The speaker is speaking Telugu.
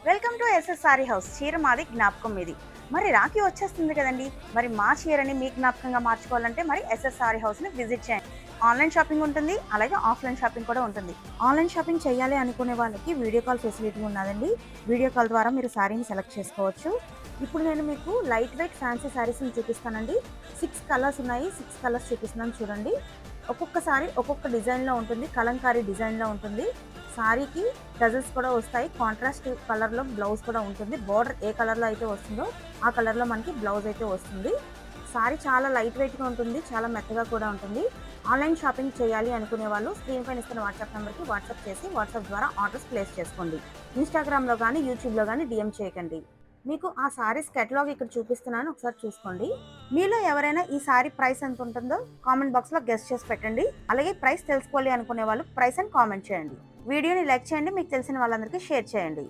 Welcome to SS sari house. చీర మాది, జ్ఞాపకం మీది. మరి రాఖీ వచ్చేస్తుంది కదండి. మరి మా చీరని మీ జ్ఞాపకంగా మార్చుకోవాలంటే మరి ఎస్ఎస్ సారీ హౌస్ని విజిట్ చేయండి. ఆన్లైన్ షాపింగ్ ఉంటుంది, అలాగే ఆఫ్లైన్ షాపింగ్ కూడా ఉంటుంది. ఆన్లైన్ షాపింగ్ చేయాలి అనుకునే వాళ్ళకి వీడియో కాల్ ఫెసిలిటీ ఉన్నదండి. వీడియో కాల్ ద్వారా మీరు శారీని సెలెక్ట్ చేసుకోవచ్చు. ఇప్పుడు నేను మీకు లైట్ వెయిట్ ఫ్యాన్సీ శారీస్ని చూపిస్తానండి. 6 కలర్స్ ఉన్నాయి. 6 కలర్స్ చూపిస్తున్నాను చూడండి. ఒక్కొక్క సారీ ఒక్కొక్క డిజైన్లో ఉంటుంది, కలంకారీ డిజైన్లో ఉంటుంది. సారీకి డజల్స్ కూడా వస్తాయి. కాంట్రాస్ట్ కలర్లో బ్లౌజ్ కూడా ఉంటుంది. బార్డర్ ఏ కలర్లో అయితే వస్తుందో ఆ కలర్లో మనకి బ్లౌజ్ అయితే వస్తుంది. సారీ చాలా లైట్ వెయిట్గా ఉంటుంది, చాలా మెత్తగా కూడా ఉంటుంది. ఆన్లైన్ షాపింగ్ చేయాలి అనుకునే వాళ్ళు స్క్రీన్ పైన ఇస్తున్న వాట్సాప్ నెంబర్కి వాట్సాప్ చేసి వాట్సాప్ ద్వారా ఆర్డర్స్ ప్లేస్ చేసుకోండి. ఇన్స్టాగ్రామ్లో కానీ యూట్యూబ్లో కానీ డిఎం చేయకండి. మీకు ఆ సారీస్ కేటలాగ్ ఇక్కడ చూపిస్తున్నాను, ఒకసారి చూసుకోండి. మీలో ఎవరైనా ఈ సారీ ప్రైస్ ఎంత ఉంటుందో కామెంట్ బాక్స్లో గెస్ట్ చేసి పెట్టండి. అలాగే ప్రైస్ తెలుసుకోవాలి అనుకునే వాళ్ళు ప్రైస్ అని కామెంట్ చేయండి. వీడియోని లైక్ చేయండి, మీకు తెలిసిన వాళ్ళందరికీ షేర్ చేయండి.